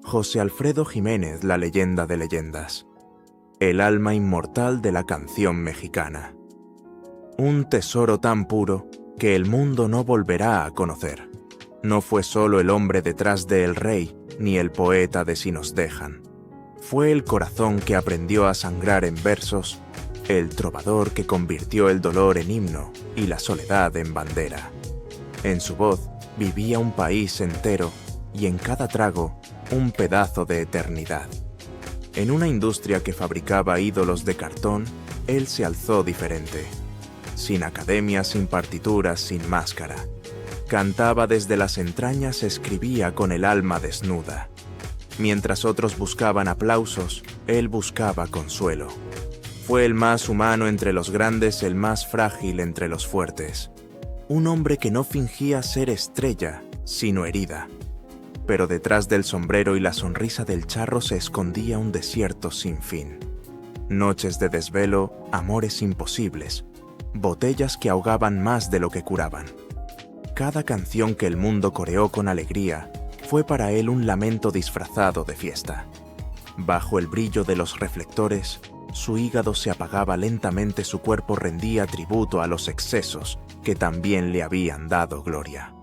José Alfredo Jiménez, la leyenda de leyendas. El alma inmortal de la canción mexicana. Un tesoro tan puro que el mundo no volverá a conocer. No fue solo el hombre detrás de El Rey, ni el poeta de Si nos dejan. Fue el corazón que aprendió a sangrar en versos, el trovador que convirtió el dolor en himno y la soledad en bandera. En su voz vivía un país entero y en cada trago un pedazo de eternidad. En una industria que fabricaba ídolos de cartón, él se alzó diferente. Sin academia, sin partituras, sin máscara. Cantaba desde las entrañas, escribía con el alma desnuda. Mientras otros buscaban aplausos, él buscaba consuelo. Fue el más humano entre los grandes, el más frágil entre los fuertes. Un hombre que no fingía ser estrella, sino herida. Pero detrás del sombrero y la sonrisa del charro se escondía un desierto sin fin. Noches de desvelo, amores imposibles, botellas que ahogaban más de lo que curaban. Cada canción que el mundo coreó con alegría fue para él un lamento disfrazado de fiesta. Bajo el brillo de los reflectores, su hígado se apagaba lentamente, su cuerpo rendía tributo a los excesos que también le habían dado gloria.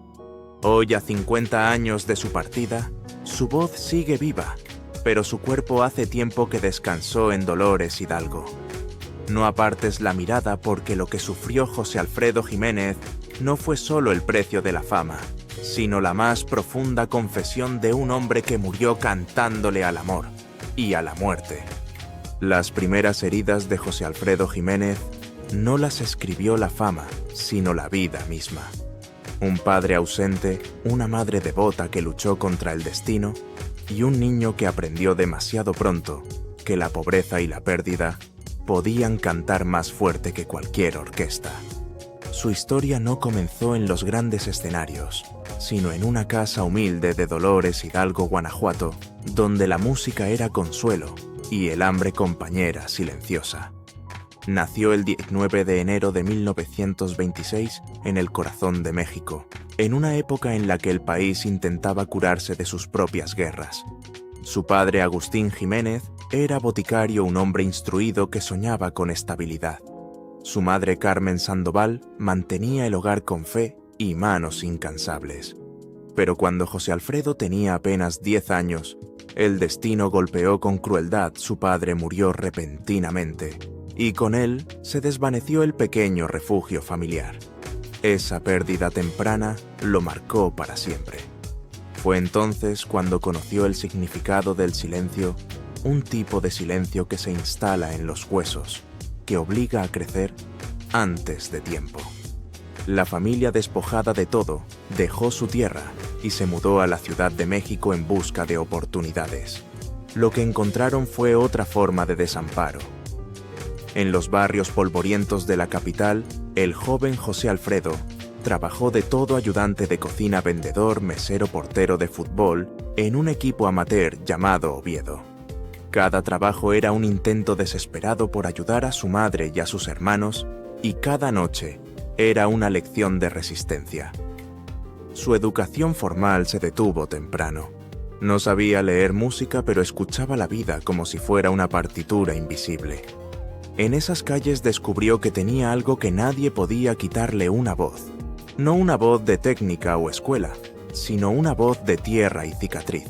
Hoy, a 50 años de su partida, su voz sigue viva, pero su cuerpo hace tiempo que descansó en Dolores Hidalgo. No apartes la mirada porque lo que sufrió José Alfredo Jiménez no fue solo el precio de la fama, sino la más profunda confesión de un hombre que murió cantándole al amor y a la muerte. Las primeras heridas de José Alfredo Jiménez no las escribió la fama, sino la vida misma. Un padre ausente, una madre devota que luchó contra el destino y un niño que aprendió demasiado pronto que la pobreza y la pérdida podían cantar más fuerte que cualquier orquesta. Su historia no comenzó en los grandes escenarios, sino en una casa humilde de Dolores Hidalgo, Guanajuato, donde la música era consuelo y el hambre compañera silenciosa. Nació el 19 de enero de 1926 en el corazón de México, en una época en la que el país intentaba curarse de sus propias guerras. Su padre, Agustín Jiménez, era boticario, un hombre instruido que soñaba con estabilidad. Su madre, Carmen Sandoval, mantenía el hogar con fe y manos incansables. Pero cuando José Alfredo tenía apenas 10 años, el destino golpeó con crueldad. Su padre murió repentinamente, y con él se desvaneció el pequeño refugio familiar. Esa pérdida temprana lo marcó para siempre. Fue entonces cuando conoció el significado del silencio, un tipo de silencio que se instala en los huesos, que obliga a crecer antes de tiempo. La familia, despojada de todo, dejó su tierra y se mudó a la Ciudad de México en busca de oportunidades. Lo que encontraron fue otra forma de desamparo. En los barrios polvorientos de la capital, el joven José Alfredo trabajó de todo: ayudante de cocina, vendedor, mesero, portero de fútbol, en un equipo amateur llamado Oviedo. Cada trabajo era un intento desesperado por ayudar a su madre y a sus hermanos, y cada noche era una lección de resistencia. Su educación formal se detuvo temprano. No sabía leer música, pero escuchaba la vida como si fuera una partitura invisible. En esas calles descubrió que tenía algo que nadie podía quitarle: una voz. No una voz de técnica o escuela, sino una voz de tierra y cicatriz.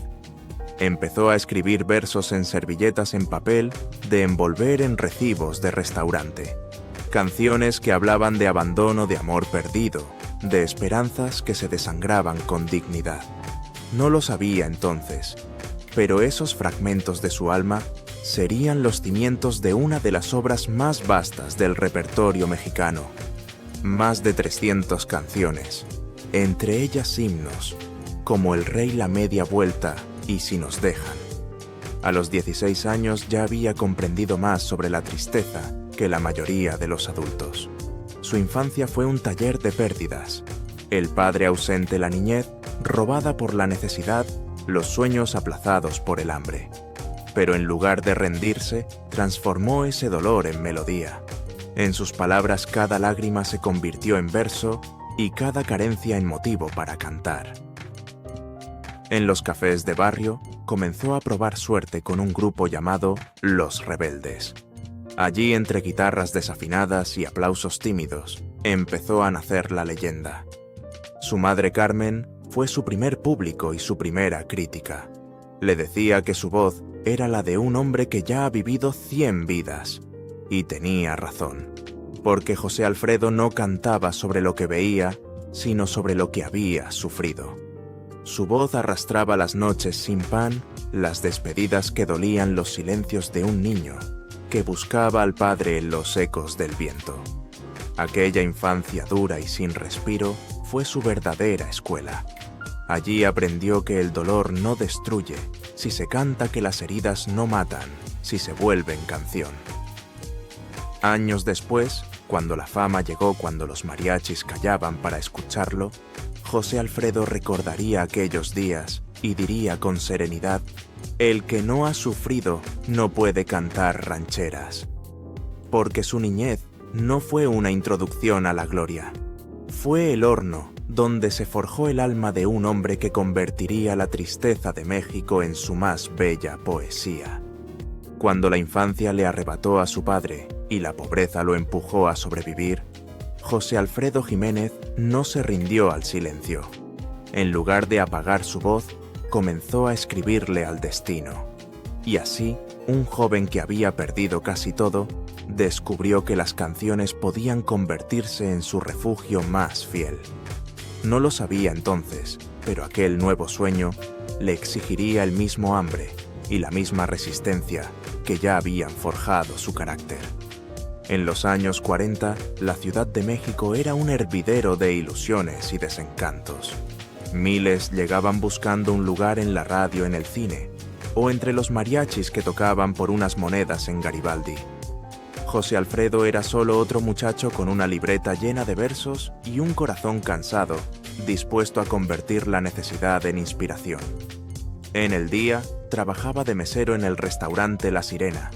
Empezó a escribir versos en servilletas en papel, de envolver en recibos de restaurante. Canciones que hablaban de abandono, de amor perdido, de esperanzas que se desangraban con dignidad. No lo sabía entonces, pero esos fragmentos de su alma serían los cimientos de una de las obras más vastas del repertorio mexicano. Más de 300 canciones, entre ellas himnos, como El Rey, La Media Vuelta y Si nos dejan. A los 16 años ya había comprendido más sobre la tristeza que la mayoría de los adultos. Su infancia fue un taller de pérdidas. El padre ausente, la niñez robada por la necesidad, los sueños aplazados por el hambre. Pero en lugar de rendirse, transformó ese dolor en melodía. En sus palabras cada lágrima se convirtió en verso y cada carencia en motivo para cantar. En los cafés de barrio, comenzó a probar suerte con un grupo llamado Los Rebeldes. Allí, entre guitarras desafinadas y aplausos tímidos, empezó a nacer la leyenda. Su madre Carmen fue su primer público y su primera crítica. Le decía que su voz era la de un hombre que ya ha vivido 100 vidas. Y tenía razón, porque José Alfredo no cantaba sobre lo que veía, sino sobre lo que había sufrido. Su voz arrastraba las noches sin pan, las despedidas que dolían, los silencios de un niño que buscaba al padre en los ecos del viento. Aquella infancia dura y sin respiro fue su verdadera escuela. Allí aprendió que el dolor no destruye, si se canta, que las heridas no matan, si se vuelven canción. Años después, cuando la fama llegó, cuando los mariachis callaban para escucharlo, José Alfredo recordaría aquellos días y diría con serenidad: el que no ha sufrido no puede cantar rancheras. Porque su niñez no fue una introducción a la gloria. Fue el horno donde se forjó el alma de un hombre que convertiría la tristeza de México en su más bella poesía. Cuando la infancia le arrebató a su padre y la pobreza lo empujó a sobrevivir, José Alfredo Jiménez no se rindió al silencio. En lugar de apagar su voz, comenzó a escribirle al destino. Y así, un joven que había perdido casi todo, descubrió que las canciones podían convertirse en su refugio más fiel. No lo sabía entonces, pero aquel nuevo sueño le exigiría el mismo hambre y la misma resistencia que ya habían forjado su carácter. En los años 40, la Ciudad de México era un hervidero de ilusiones y desencantos. Miles llegaban buscando un lugar en la radio, en el cine, o entre los mariachis que tocaban por unas monedas en Garibaldi. José Alfredo era solo otro muchacho con una libreta llena de versos y un corazón cansado, dispuesto a convertir la necesidad en inspiración. En el día, trabajaba de mesero en el restaurante La Sirena,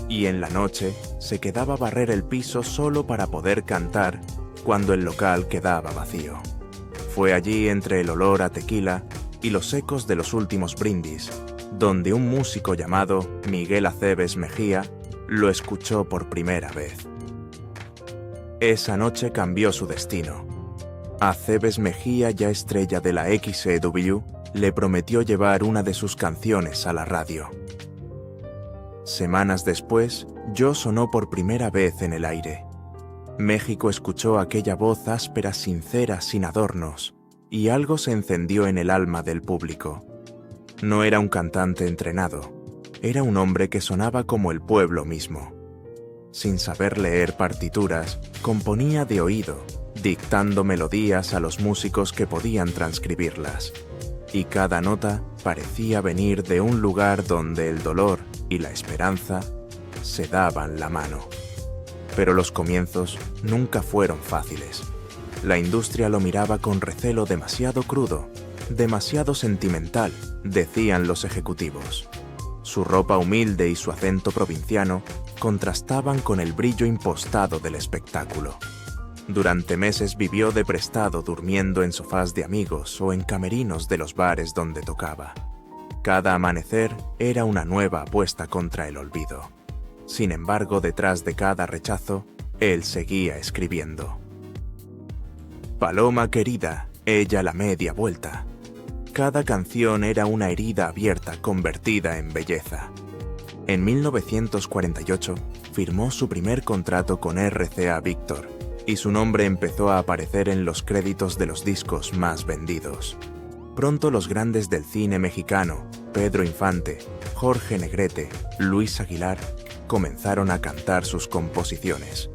y en la noche se quedaba a barrer el piso solo para poder cantar cuando el local quedaba vacío. Fue allí, entre el olor a tequila y los ecos de los últimos brindis, donde un músico llamado Miguel Aceves Mejía lo escuchó por primera vez. Esa noche cambió su destino. Aceves Mejía, ya estrella de la XEW, le prometió llevar una de sus canciones a la radio. Semanas después, Yo sonó por primera vez en el aire. México escuchó aquella voz áspera, sincera, sin adornos, y algo se encendió en el alma del público. No era un cantante entrenado, era un hombre que sonaba como el pueblo mismo. Sin saber leer partituras, componía de oído, dictando melodías a los músicos que podían transcribirlas. Y cada nota parecía venir de un lugar donde el dolor y la esperanza se daban la mano. Pero los comienzos nunca fueron fáciles. La industria lo miraba con recelo, demasiado crudo, demasiado sentimental, decían los ejecutivos. Su ropa humilde y su acento provinciano contrastaban con el brillo impostado del espectáculo. Durante meses vivió de prestado, durmiendo en sofás de amigos o en camerinos de los bares donde tocaba. Cada amanecer era una nueva apuesta contra el olvido. Sin embargo, detrás de cada rechazo, él seguía escribiendo. Paloma querida, ella la media vuelta. Cada canción era una herida abierta convertida en belleza. En 1948 firmó su primer contrato con RCA Víctor y su nombre empezó a aparecer en los créditos de los discos más vendidos. Pronto los grandes del cine mexicano, Pedro Infante, Jorge Negrete, Luis Aguilar, comenzaron a cantar sus composiciones.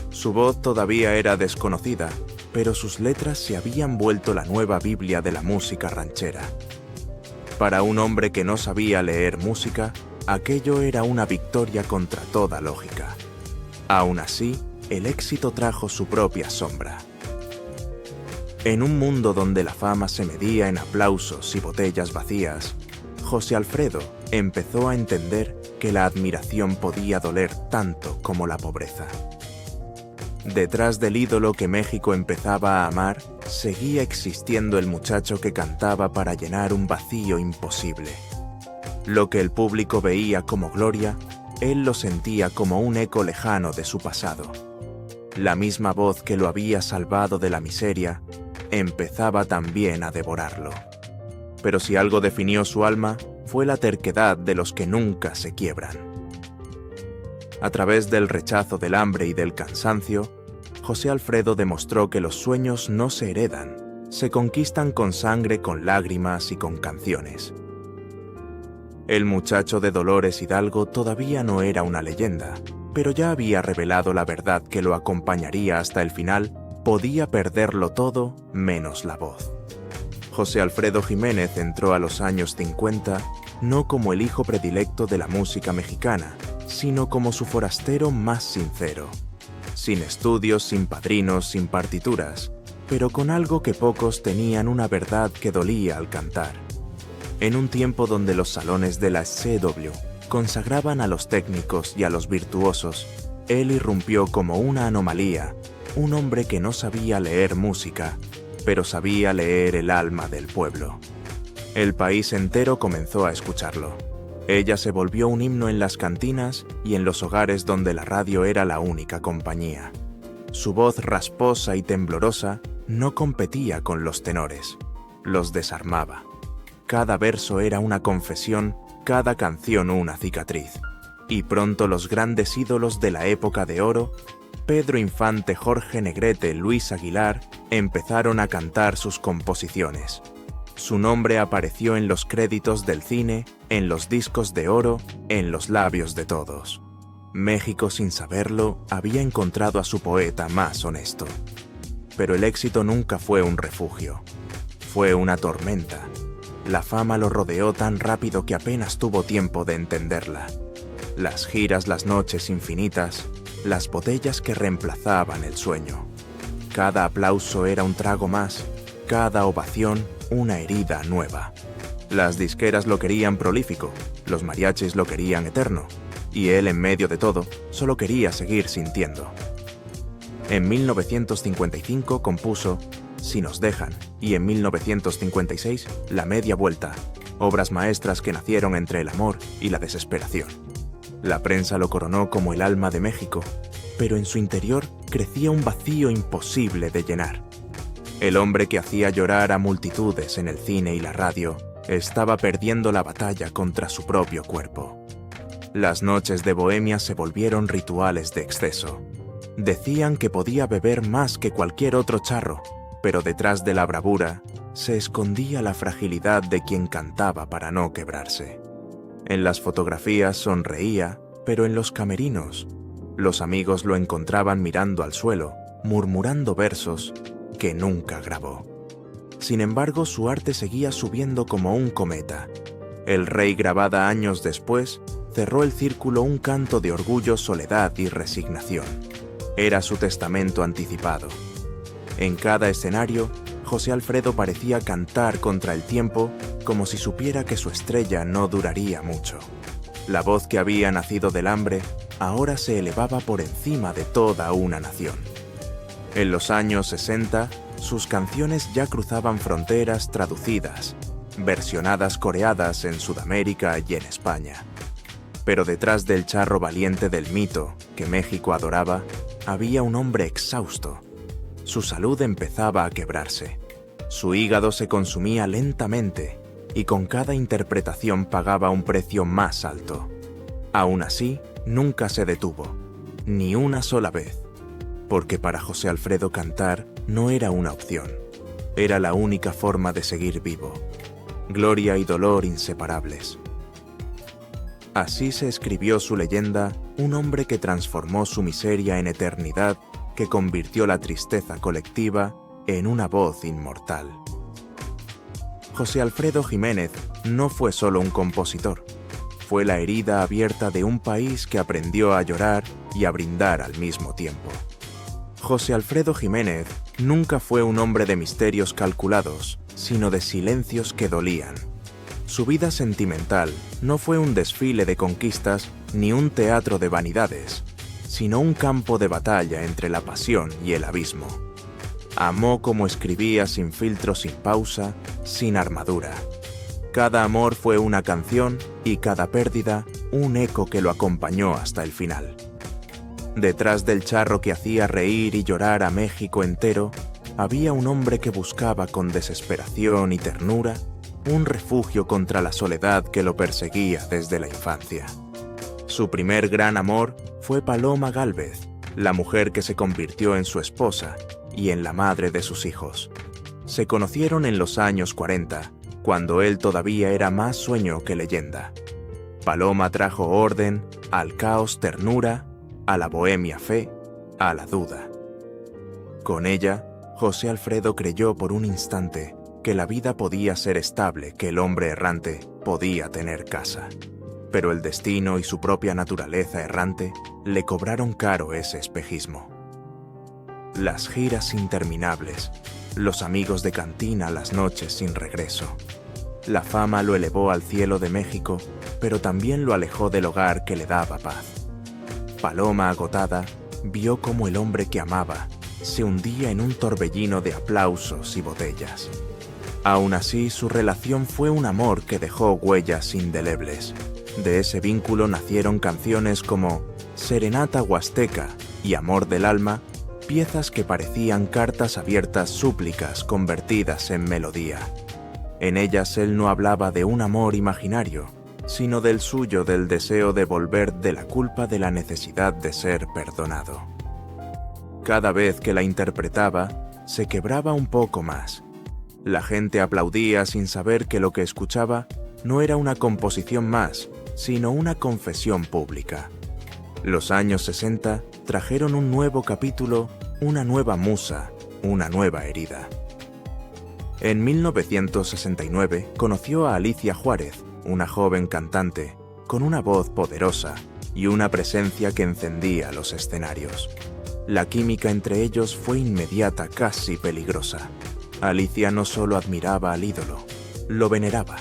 Su voz todavía era desconocida, pero sus letras se habían vuelto la nueva Biblia de la música ranchera. Para un hombre que no sabía leer música, aquello era una victoria contra toda lógica. Aún así, el éxito trajo su propia sombra. En un mundo donde la fama se medía en aplausos y botellas vacías, José Alfredo empezó a entender que la admiración podía doler tanto como la pobreza. Detrás del ídolo que México empezaba a amar, seguía existiendo el muchacho que cantaba para llenar un vacío imposible. Lo que el público veía como gloria, él lo sentía como un eco lejano de su pasado. La misma voz que lo había salvado de la miseria, empezaba también a devorarlo. Pero si algo definió su alma, fue la terquedad de los que nunca se quiebran. A través del rechazo del hambre y del cansancio, José Alfredo demostró que los sueños no se heredan, se conquistan con sangre, con lágrimas y con canciones. El muchacho de Dolores Hidalgo todavía no era una leyenda, pero ya había revelado la verdad que lo acompañaría hasta el final. Podía perderlo todo menos la voz. José Alfredo Jiménez entró a los años 50 no como el hijo predilecto de la música mexicana, sino como su forastero más sincero. Sin estudios, sin padrinos, sin partituras, pero con algo que pocos tenían, una verdad que dolía al cantar. En un tiempo donde los salones de la SCW consagraban a los técnicos y a los virtuosos, él irrumpió como una anomalía, un hombre que no sabía leer música, pero sabía leer el alma del pueblo. El país entero comenzó a escucharlo. Ella se volvió un himno en las cantinas y en los hogares donde la radio era la única compañía. Su voz rasposa y temblorosa no competía con los tenores, los desarmaba. Cada verso era una confesión, cada canción una cicatriz. Y pronto los grandes ídolos de la época de oro, Pedro Infante, Jorge Negrete, Luis Aguilar, empezaron a cantar sus composiciones. Su nombre apareció en los créditos del cine, en los discos de oro, en los labios de todos. México, sin saberlo, había encontrado a su poeta más honesto. Pero el éxito nunca fue un refugio. Fue una tormenta. La fama lo rodeó tan rápido que apenas tuvo tiempo de entenderla. Las giras, las noches infinitas, las botellas que reemplazaban el sueño. Cada aplauso era un trago más, cada ovación una herida nueva. Las disqueras lo querían prolífico, los mariachis lo querían eterno, y él, en medio de todo, solo quería seguir sintiendo. En 1955 compuso Si nos dejan, y en 1956 La media vuelta, obras maestras que nacieron entre el amor y la desesperación. La prensa lo coronó como el alma de México, pero en su interior crecía un vacío imposible de llenar. El hombre que hacía llorar a multitudes en el cine y la radio estaba perdiendo la batalla contra su propio cuerpo. Las noches de bohemia se volvieron rituales de exceso. Decían que podía beber más que cualquier otro charro, pero detrás de la bravura se escondía la fragilidad de quien cantaba para no quebrarse. En las fotografías sonreía, pero en los camerinos, los amigos lo encontraban mirando al suelo, murmurando versos que nunca grabó. Sin embargo, su arte seguía subiendo como un cometa. El Rey, grabada años después, cerró el círculo un canto de orgullo, soledad y resignación. Era su testamento anticipado. En cada escenario, José Alfredo parecía cantar contra el tiempo, como si supiera que su estrella no duraría mucho. La voz que había nacido del hambre ahora se elevaba por encima de toda una nación. En los años 60, sus canciones ya cruzaban fronteras, traducidas, versionadas, coreadas en Sudamérica y en España. Pero detrás del charro valiente del mito que México adoraba, había un hombre exhausto. Su salud empezaba a quebrarse. Su hígado se consumía lentamente y con cada interpretación pagaba un precio más alto. Aún así, nunca se detuvo, ni una sola vez, porque para José Alfredo cantar no era una opción, era la única forma de seguir vivo. Gloria y dolor inseparables. Así se escribió su leyenda, un hombre que transformó su miseria en eternidad, que convirtió la tristeza colectiva en una voz inmortal. José Alfredo Jiménez no fue solo un compositor, fue la herida abierta de un país que aprendió a llorar y a brindar al mismo tiempo. José Alfredo Jiménez nunca fue un hombre de misterios calculados, sino de silencios que dolían. Su vida sentimental no fue un desfile de conquistas ni un teatro de vanidades, sino un campo de batalla entre la pasión y el abismo. Amó como escribía, sin filtro, sin pausa, sin armadura. Cada amor fue una canción y cada pérdida un eco que lo acompañó hasta el final. Detrás del charro que hacía reír y llorar a México entero, había un hombre que buscaba con desesperación y ternura un refugio contra la soledad que lo perseguía desde la infancia. Su primer gran amor fue Paloma Gálvez, la mujer que se convirtió en su esposa y en la madre de sus hijos. Se conocieron en los años 40, cuando él todavía era más sueño que leyenda. Paloma trajo orden, al caos ternura, a la bohemia fe, a la duda. Con ella, José Alfredo creyó por un instante que la vida podía ser estable, que el hombre errante podía tener casa. Pero el destino y su propia naturaleza errante le cobraron caro ese espejismo. Las giras interminables, los amigos de cantina las noches sin regreso. La fama lo elevó al cielo de México, pero también lo alejó del hogar que le daba paz. Paloma, agotada, vio cómo el hombre que amaba se hundía en un torbellino de aplausos y botellas. Aún así, su relación fue un amor que dejó huellas indelebles. De ese vínculo nacieron canciones como Serenata Huasteca y Amor del Alma, piezas que parecían cartas abiertas súplicas convertidas en melodía. En ellas él no hablaba de un amor imaginario, sino del suyo, del deseo de volver de la culpa de la necesidad de ser perdonado. Cada vez que la interpretaba, se quebraba un poco más. La gente aplaudía sin saber que lo que escuchaba no era una composición más, sino una confesión pública. Los años 60 trajeron un nuevo capítulo, una nueva musa, una nueva herida. En 1969 conoció a Alicia Juárez, una joven cantante, con una voz poderosa y una presencia que encendía los escenarios. La química entre ellos fue inmediata, casi peligrosa. Alicia no solo admiraba al ídolo, lo veneraba.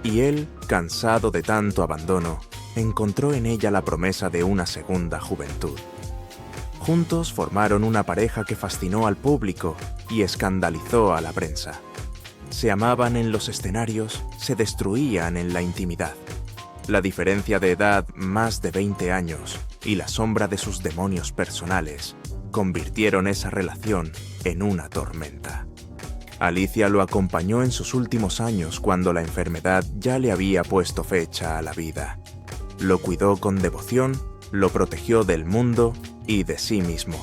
Y él, cansado de tanto abandono, encontró en ella la promesa de una segunda juventud. Juntos formaron una pareja que fascinó al público y escandalizó a la prensa. Se amaban en los escenarios, se destruían en la intimidad. La diferencia de edad, más de 20 años, y la sombra de sus demonios personales, convirtieron esa relación en una tormenta. Alicia lo acompañó en sus últimos años cuando la enfermedad ya le había puesto fecha a la vida. Lo cuidó con devoción, lo protegió del mundo y de sí mismo.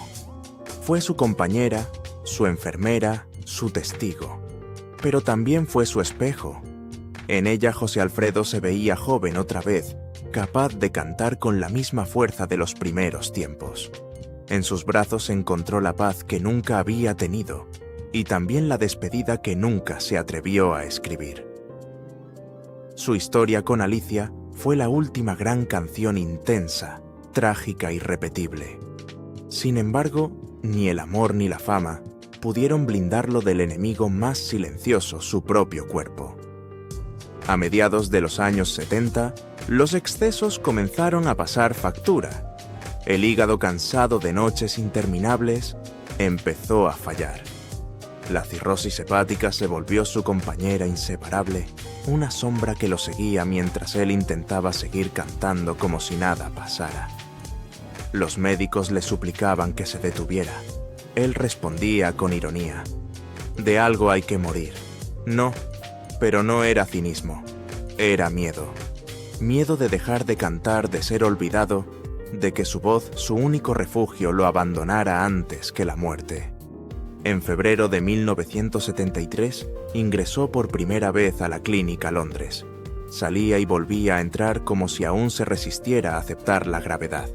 Fue su compañera, su enfermera, su testigo. Pero también fue su espejo. En ella José Alfredo se veía joven otra vez, capaz de cantar con la misma fuerza de los primeros tiempos. En sus brazos encontró la paz que nunca había tenido, y también la despedida que nunca se atrevió a escribir. Su historia con Alicia fue la última gran canción intensa, trágica y irrepetible. Sin embargo, ni el amor ni la fama pudieron blindarlo del enemigo más silencioso, su propio cuerpo. A mediados de los años 70, los excesos comenzaron a pasar factura. El hígado, cansado de noches interminables, empezó a fallar. La cirrosis hepática se volvió su compañera inseparable, una sombra que lo seguía mientras él intentaba seguir cantando como si nada pasara. Los médicos le suplicaban que se detuviera. Él respondía con ironía: «De algo hay que morir». No, pero no era cinismo, era miedo. Miedo de dejar de cantar, de ser olvidado, de que su voz, su único refugio, lo abandonara antes que la muerte. En febrero de 1973, ingresó por primera vez a la clínica Londres. Salía y volvía a entrar como si aún se resistiera a aceptar la gravedad.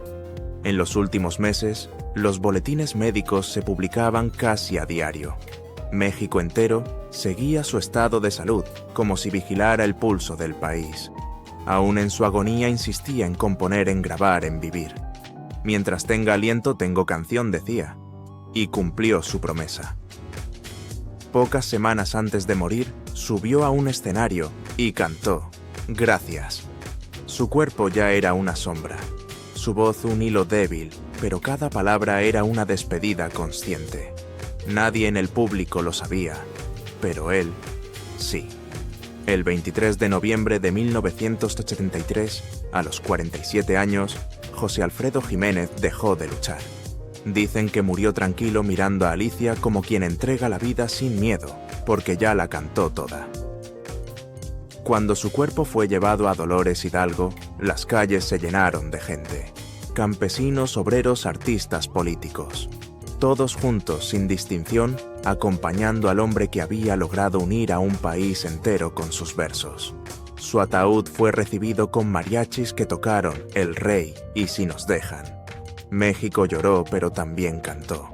En los últimos meses, los boletines médicos se publicaban casi a diario. México entero seguía su estado de salud como si vigilara el pulso del país. Aún en su agonía insistía en componer, en grabar, en vivir. Mientras tenga aliento tengo canción, decía. Y cumplió su promesa. Pocas semanas antes de morir, subió a un escenario y cantó «Gracias». Su cuerpo ya era una sombra, su voz un hilo débil, pero cada palabra era una despedida consciente. Nadie en el público lo sabía, pero él sí. El 23 de noviembre de 1983, a los 47 años, José Alfredo Jiménez dejó de luchar. Dicen que murió tranquilo mirando a Alicia como quien entrega la vida sin miedo, porque ya la cantó toda. Cuando su cuerpo fue llevado a Dolores Hidalgo, las calles se llenaron de gente. Campesinos, obreros, artistas, políticos. Todos juntos, sin distinción, acompañando al hombre que había logrado unir a un país entero con sus versos. Su ataúd fue recibido con mariachis que tocaron El Rey y Si nos dejan. México lloró, pero también cantó,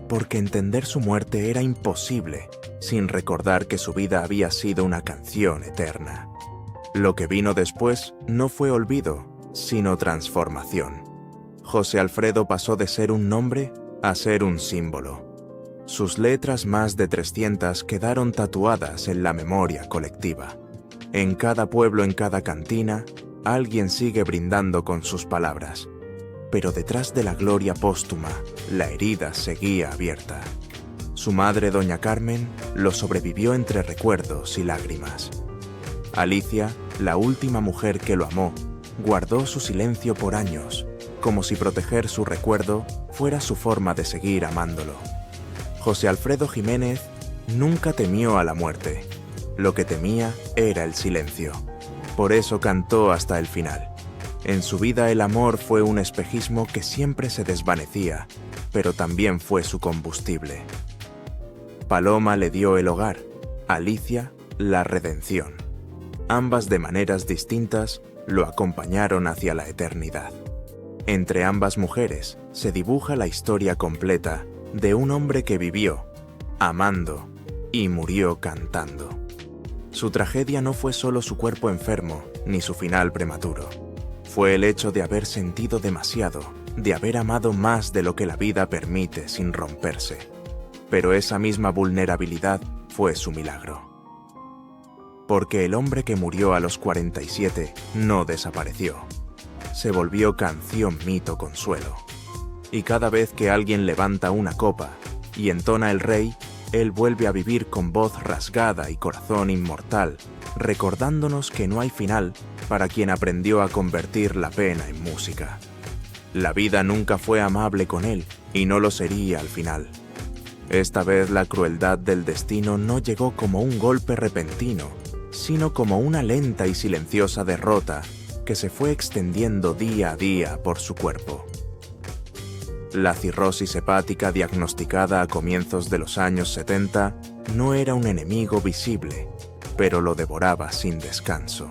porque entender su muerte era imposible, sin recordar que su vida había sido una canción eterna. Lo que vino después no fue olvido, sino transformación. José Alfredo pasó de ser un nombre a ser un símbolo. Sus letras, más de 300, quedaron tatuadas en la memoria colectiva. En cada pueblo, en cada cantina, alguien sigue brindando con sus palabras. Pero detrás de la gloria póstuma, la herida seguía abierta. Su madre, doña Carmen, lo sobrevivió entre recuerdos y lágrimas. Alicia, la última mujer que lo amó, guardó su silencio por años, como si proteger su recuerdo fuera su forma de seguir amándolo. José Alfredo Jiménez nunca temió a la muerte. Lo que temía era el silencio. Por eso cantó hasta el final. En su vida el amor fue un espejismo que siempre se desvanecía, pero también fue su combustible. Paloma le dio el hogar, Alicia la redención. Ambas, de maneras distintas, lo acompañaron hacia la eternidad. Entre ambas mujeres se dibuja la historia completa de un hombre que vivió, amando y murió cantando. Su tragedia no fue solo su cuerpo enfermo ni su final prematuro. Fue el hecho de haber sentido demasiado, de haber amado más de lo que la vida permite sin romperse. Pero esa misma vulnerabilidad fue su milagro. Porque el hombre que murió a los 47 no desapareció. Se volvió canción, mito, consuelo. Y cada vez que alguien levanta una copa y entona El Rey, él vuelve a vivir con voz rasgada y corazón inmortal, recordándonos que no hay final para quien aprendió a convertir la pena en música. La vida nunca fue amable con él y no lo sería al final. Esta vez la crueldad del destino no llegó como un golpe repentino, sino como una lenta y silenciosa derrota que se fue extendiendo día a día por su cuerpo. La cirrosis hepática diagnosticada a comienzos de los años 70 no era un enemigo visible, pero lo devoraba sin descanso.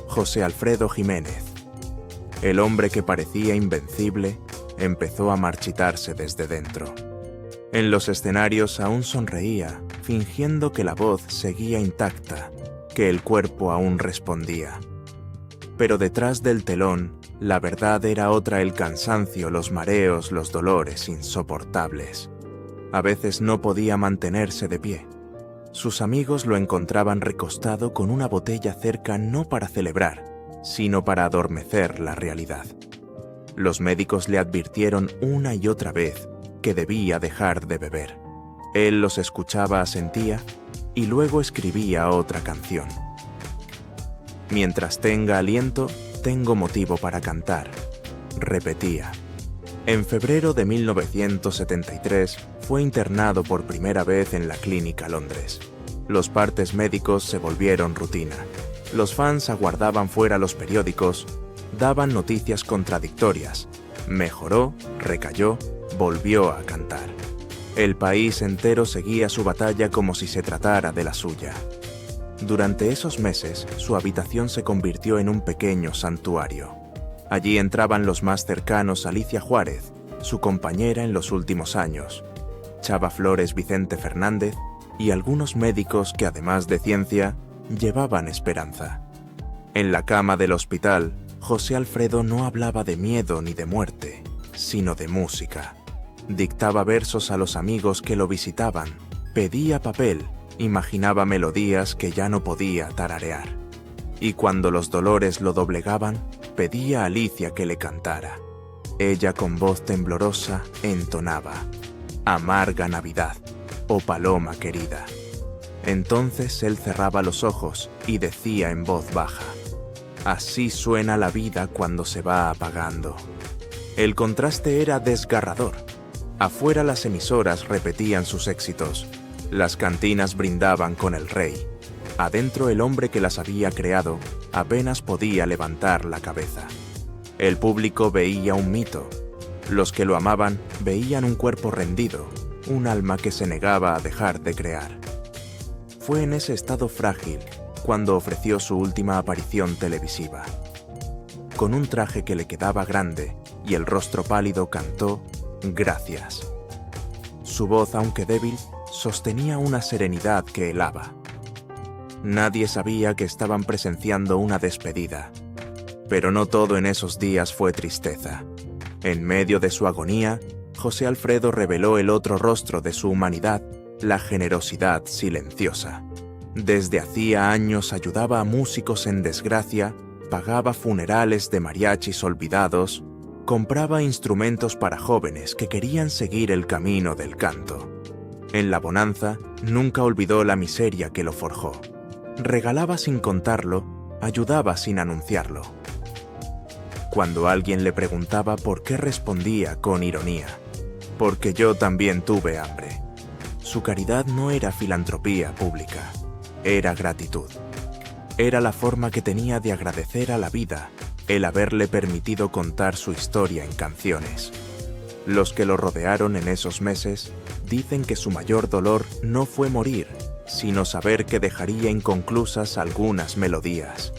José Alfredo Jiménez, el hombre que parecía invencible, empezó a marchitarse desde dentro. En los escenarios aún sonreía, fingiendo que la voz seguía intacta, que el cuerpo aún respondía. Pero detrás del telón, la verdad era otra: el cansancio, los mareos, los dolores insoportables. A veces no podía mantenerse de pie. Sus amigos lo encontraban recostado con una botella cerca, no para celebrar, sino para adormecer la realidad. Los médicos le advirtieron una y otra vez que debía dejar de beber. Él los escuchaba, asentía y luego escribía otra canción. Mientras tenga aliento, tengo motivo para cantar, repetía. En febrero de 1973 fue internado por primera vez en la Clínica Londres. Los partes médicos se volvieron rutina. Los fans aguardaban fuera los periódicos, daban noticias contradictorias. Mejoró, recayó, volvió a cantar. El país entero seguía su batalla como si se tratara de la suya. Durante esos meses, su habitación se convirtió en un pequeño santuario. Allí entraban los más cercanos: Alicia Juárez, su compañera en los últimos años, Chava Flores, Vicente Fernández y algunos médicos que, además de ciencia, llevaban esperanza. En la cama del hospital, José Alfredo no hablaba de miedo ni de muerte, sino de música. Dictaba versos a los amigos que lo visitaban, pedía papel, imaginaba melodías que ya no podía tararear. Y cuando los dolores lo doblegaban, pedía a Alicia que le cantara. Ella, con voz temblorosa, entonaba: Amarga Navidad, oh paloma querida. Entonces él cerraba los ojos y decía en voz baja: «Así suena la vida cuando se va apagando». El contraste era desgarrador. Afuera las emisoras repetían sus éxitos, las cantinas brindaban con el rey. Adentro el hombre que las había creado apenas podía levantar la cabeza. El público veía un mito. Los que lo amaban veían un cuerpo rendido, un alma que se negaba a dejar de crear. Fue en ese estado frágil cuando ofreció su última aparición televisiva. Con un traje que le quedaba grande y el rostro pálido cantó «Gracias». Su voz, aunque débil, sostenía una serenidad que helaba. Nadie sabía que estaban presenciando una despedida. Pero no todo en esos días fue tristeza. En medio de su agonía, José Alfredo reveló el otro rostro de su humanidad, la generosidad silenciosa. Desde hacía años ayudaba a músicos en desgracia, pagaba funerales de mariachis olvidados, compraba instrumentos para jóvenes que querían seguir el camino del canto. En la bonanza, nunca olvidó la miseria que lo forjó. Regalaba sin contarlo, ayudaba sin anunciarlo. Cuando alguien le preguntaba por qué respondía con ironía: «Porque yo también tuve hambre». Su caridad no era filantropía pública, era gratitud. Era la forma que tenía de agradecer a la vida el haberle permitido contar su historia en canciones. Los que lo rodearon en esos meses dicen que su mayor dolor no fue morir, sino saber que dejaría inconclusas algunas melodías.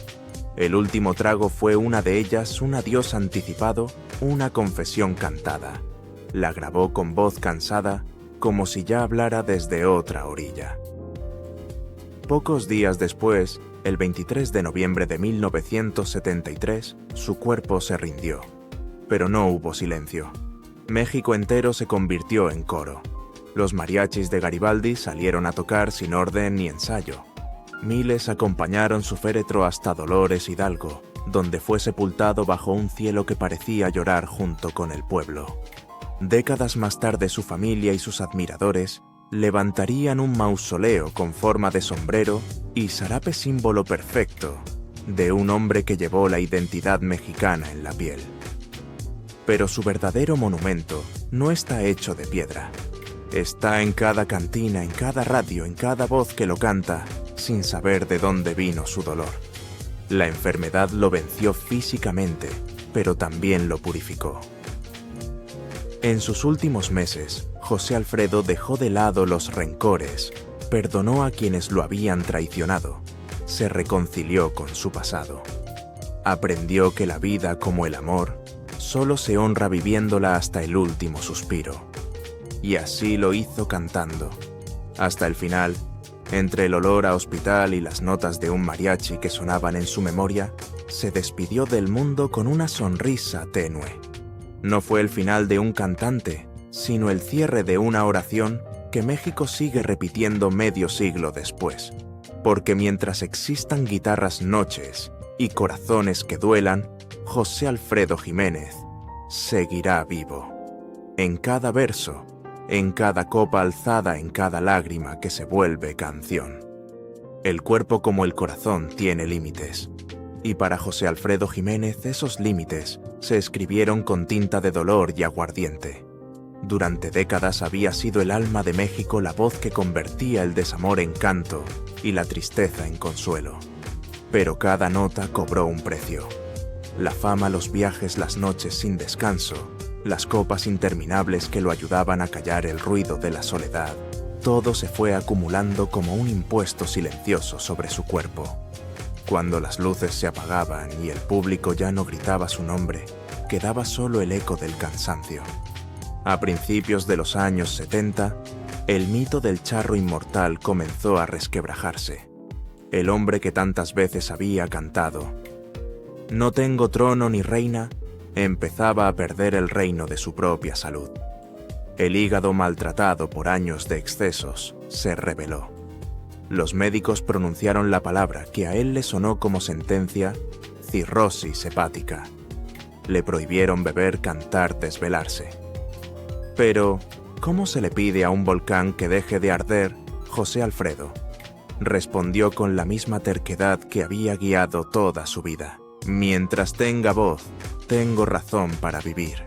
El último trago fue una de ellas, un adiós anticipado, una confesión cantada. La grabó con voz cansada, como si ya hablara desde otra orilla. Pocos días después, el 23 de noviembre de 1973, su cuerpo se rindió. Pero no hubo silencio. México entero se convirtió en coro. Los mariachis de Garibaldi salieron a tocar sin orden ni ensayo. Miles acompañaron su féretro hasta Dolores Hidalgo, donde fue sepultado bajo un cielo que parecía llorar junto con el pueblo. Décadas más tarde, su familia y sus admiradores levantarían un mausoleo con forma de sombrero y zarape, símbolo perfecto de un hombre que llevó la identidad mexicana en la piel. Pero su verdadero monumento no está hecho de piedra. Está en cada cantina, en cada radio, en cada voz que lo canta, sin saber de dónde vino su dolor. La enfermedad lo venció físicamente, pero también lo purificó. En sus últimos meses, José Alfredo dejó de lado los rencores, perdonó a quienes lo habían traicionado, se reconcilió con su pasado. Aprendió que la vida, como el amor, solo se honra viviéndola hasta el último suspiro. Y así lo hizo cantando. Hasta el final, entre el olor a hospital y las notas de un mariachi que sonaban en su memoria, se despidió del mundo con una sonrisa tenue. No fue el final de un cantante, sino el cierre de una oración que México sigue repitiendo medio siglo después. Porque mientras existan guitarras noches y corazones que duelan, José Alfredo Jiménez seguirá vivo. En cada verso, en cada copa alzada, en cada lágrima que se vuelve canción. El cuerpo, como el corazón, tiene límites. Y para José Alfredo Jiménez esos límites se escribieron con tinta de dolor y aguardiente. Durante décadas había sido el alma de México la voz que convertía el desamor en canto y la tristeza en consuelo. Pero cada nota cobró un precio. La fama, los viajes, las noches sin descanso, las copas interminables que lo ayudaban a callar el ruido de la soledad, todo se fue acumulando como un impuesto silencioso sobre su cuerpo. Cuando las luces se apagaban y el público ya no gritaba su nombre, quedaba solo el eco del cansancio. A principios de los años 70, el mito del charro inmortal comenzó a resquebrajarse. El hombre que tantas veces había cantado «No tengo trono ni reina», empezaba a perder el reino de su propia salud. El hígado, maltratado por años de excesos, se rebeló. Los médicos pronunciaron la palabra que a él le sonó como sentencia: cirrosis hepática. Le prohibieron beber, cantar, desvelarse. Pero, ¿cómo se le pide a un volcán que deje de arder, José Alfredo? respondió con la misma terquedad que había guiado toda su vida. Mientras tenga voz, tengo razón para vivir.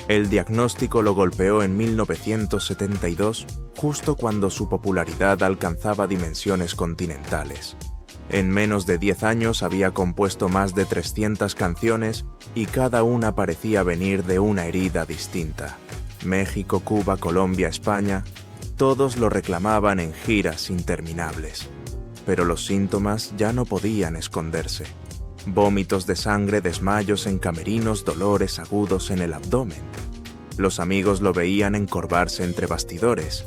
El diagnóstico lo golpeó en 1972, justo cuando su popularidad alcanzaba dimensiones continentales. En menos de 10 años había compuesto más de 300 canciones y cada una parecía venir de una herida distinta. México, Cuba, Colombia, España, todos lo reclamaban en giras interminables. Pero los síntomas ya no podían esconderse. Vómitos de sangre, desmayos en camerinos, dolores agudos en el abdomen. Los amigos lo veían encorvarse entre bastidores,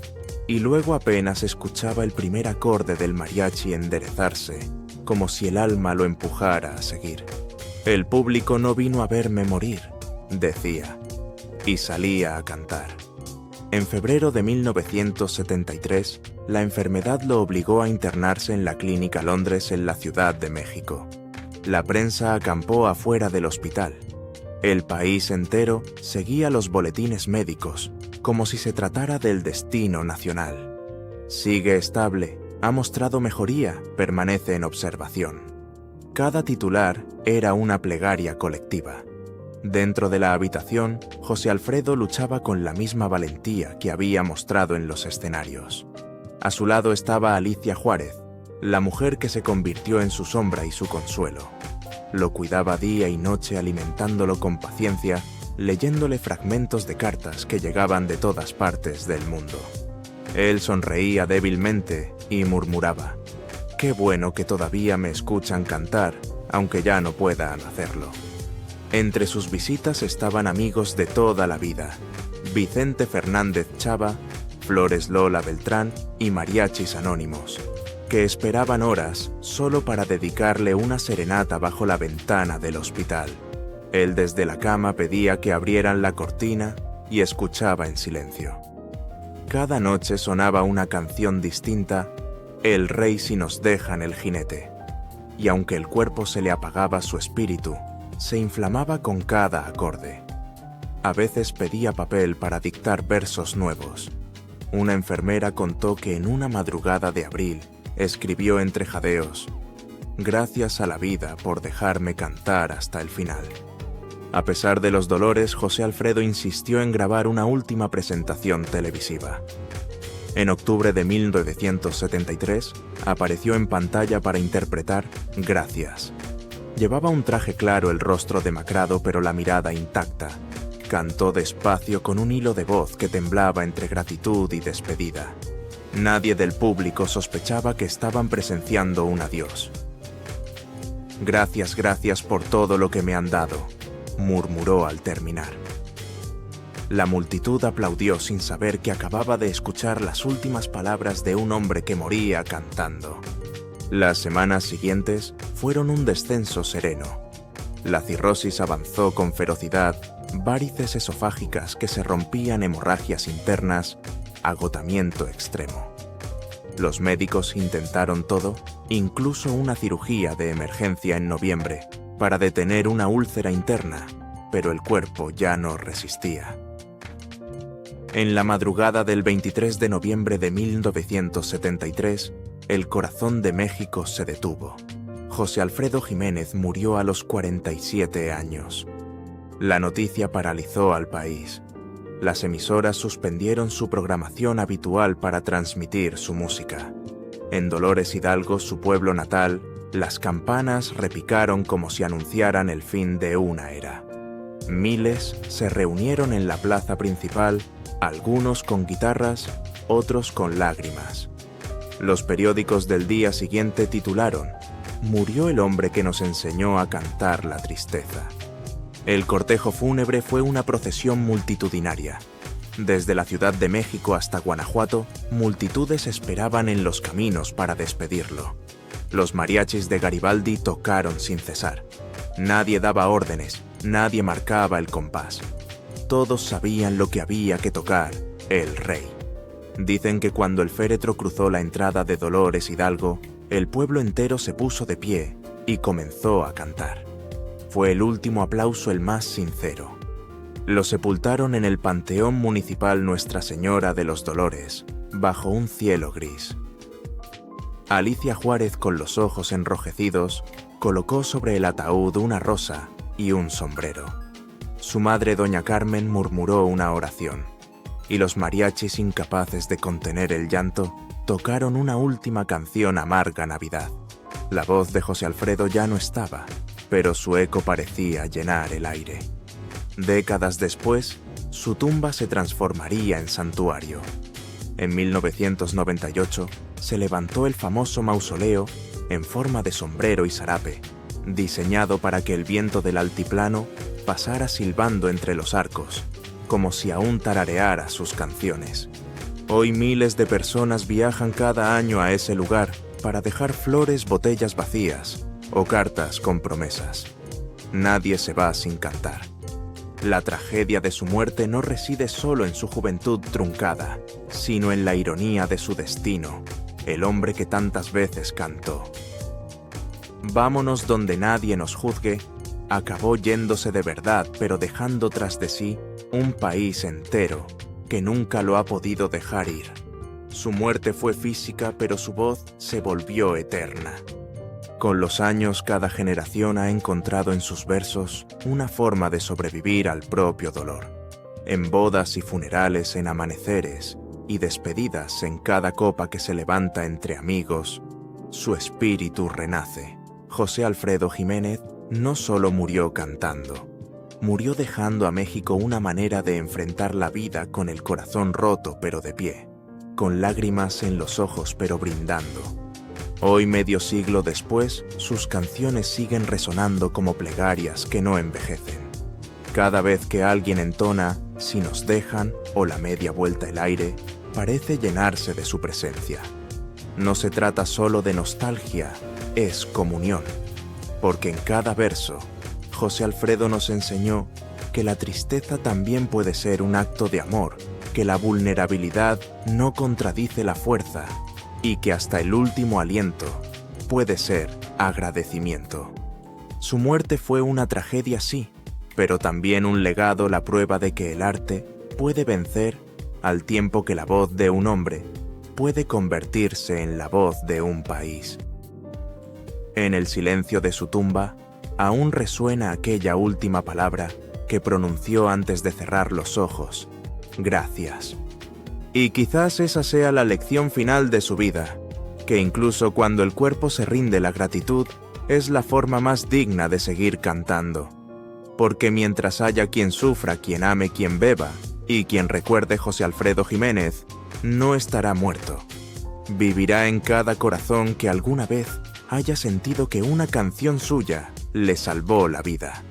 y luego apenas escuchaba el primer acorde del mariachi enderezarse, como si el alma lo empujara a seguir. El público no vino a verme morir, decía, y salía a cantar. En febrero de 1973, la enfermedad lo obligó a internarse en la Clínica Londres en la Ciudad de México. La prensa acampó afuera del hospital. El país entero seguía los boletines médicos, como si se tratara del destino nacional. Sigue estable, ha mostrado mejoría, permanece en observación. Cada titular era una plegaria colectiva. Dentro de la habitación, José Alfredo luchaba con la misma valentía que había mostrado en los escenarios. A su lado estaba Alicia Juárez, la mujer que se convirtió en su sombra y su consuelo. Lo cuidaba día y noche alimentándolo con paciencia, leyéndole fragmentos de cartas que llegaban de todas partes del mundo. Él sonreía débilmente y murmuraba: «Qué bueno que todavía me escuchan cantar, aunque ya no puedan hacerlo». Entre sus visitas estaban amigos de toda la vida: Vicente Fernández Chava, Flores Lola Beltrán y mariachis anónimos, que esperaban horas solo para dedicarle una serenata bajo la ventana del hospital. Él desde la cama pedía que abrieran la cortina y escuchaba en silencio. Cada noche sonaba una canción distinta, El rey si nos dejan el jinete, y aunque el cuerpo se le apagaba, su espíritu se inflamaba con cada acorde. A veces pedía papel para dictar versos nuevos. Una enfermera contó que en una madrugada de abril escribió entre jadeos: «Gracias a la vida por dejarme cantar hasta el final». A pesar de los dolores, José Alfredo insistió en grabar una última presentación televisiva. En octubre de 1973, apareció en pantalla para interpretar Gracias. Llevaba un traje claro, el rostro demacrado, pero la mirada intacta. Cantó despacio con un hilo de voz que temblaba entre gratitud y despedida. Nadie del público sospechaba que estaban presenciando un adiós. «Gracias, gracias por todo lo que me han dado», murmuró al terminar. La multitud aplaudió sin saber que acababa de escuchar las últimas palabras de un hombre que moría cantando. Las semanas siguientes fueron un descenso sereno. La cirrosis avanzó con ferocidad, varices esofágicas que se rompían, hemorragias internas, agotamiento extremo. Los médicos intentaron todo, incluso una cirugía de emergencia en noviembre, para detener una úlcera interna, pero el cuerpo ya no resistía. En la madrugada del 23 de noviembre de 1973, el corazón de México se detuvo. José Alfredo Jiménez murió a los 47 años. La noticia paralizó al país. Las emisoras suspendieron su programación habitual para transmitir su música. En Dolores Hidalgo, su pueblo natal, las campanas repicaron como si anunciaran el fin de una era. Miles se reunieron en la plaza principal, algunos con guitarras, otros con lágrimas. Los periódicos del día siguiente titularon: «Murió el hombre que nos enseñó a cantar la tristeza». El cortejo fúnebre fue una procesión multitudinaria. Desde la Ciudad de México hasta Guanajuato, multitudes esperaban en los caminos para despedirlo. Los mariachis de Garibaldi tocaron sin cesar. Nadie daba órdenes, nadie marcaba el compás. Todos sabían lo que había que tocar: el rey. Dicen que cuando el féretro cruzó la entrada de Dolores Hidalgo, el pueblo entero se puso de pie y comenzó a cantar. Fue el último aplauso el más sincero. Lo sepultaron en el Panteón Municipal Nuestra Señora de los Dolores, bajo un cielo gris. Alicia Juárez, con los ojos enrojecidos, colocó sobre el ataúd una rosa y un sombrero. Su madre, doña Carmen, murmuró una oración, y los mariachis, incapaces de contener el llanto, tocaron una última canción amarga Navidad. La voz de José Alfredo ya no estaba, pero su eco parecía llenar el aire. Décadas después, su tumba se transformaría en santuario. En 1998 se levantó el famoso mausoleo en forma de sombrero y zarape, diseñado para que el viento del altiplano pasara silbando entre los arcos, como si aún tarareara sus canciones. Hoy miles de personas viajan cada año a ese lugar para dejar flores, botellas vacías o cartas con promesas. Nadie se va sin cantar. La tragedia de su muerte no reside solo en su juventud truncada, sino en la ironía de su destino, el hombre que tantas veces cantó. Vámonos donde nadie nos juzgue, acabó yéndose de verdad, pero dejando tras de sí un país entero que nunca lo ha podido dejar ir. Su muerte fue física, pero su voz se volvió eterna. Con los años, cada generación ha encontrado en sus versos una forma de sobrevivir al propio dolor. En bodas y funerales, en amaneceres y despedidas, en cada copa que se levanta entre amigos, su espíritu renace. José Alfredo Jiménez no solo murió cantando, murió dejando a México una manera de enfrentar la vida con el corazón roto pero de pie, con lágrimas en los ojos pero brindando. Hoy, medio siglo después, sus canciones siguen resonando como plegarias que no envejecen. Cada vez que alguien entona "Si nos dejan" o "La media vuelta el aire", parece llenarse de su presencia. No se trata solo de nostalgia, es comunión, porque en cada verso, José Alfredo nos enseñó que la tristeza también puede ser un acto de amor, que la vulnerabilidad no contradice la fuerza y que hasta el último aliento puede ser agradecimiento. Su muerte fue una tragedia, sí, pero también un legado, la prueba de que el arte puede vencer al tiempo que la voz de un hombre puede convertirse en la voz de un país. En el silencio de su tumba, aún resuena aquella última palabra que pronunció antes de cerrar los ojos: gracias. Y quizás esa sea la lección final de su vida, que incluso cuando el cuerpo se rinde, la gratitud es la forma más digna de seguir cantando. Porque mientras haya quien sufra, quien ame, quien beba, y quien recuerde José Alfredo Jiménez, no estará muerto. Vivirá en cada corazón que alguna vez haya sentido que una canción suya le salvó la vida.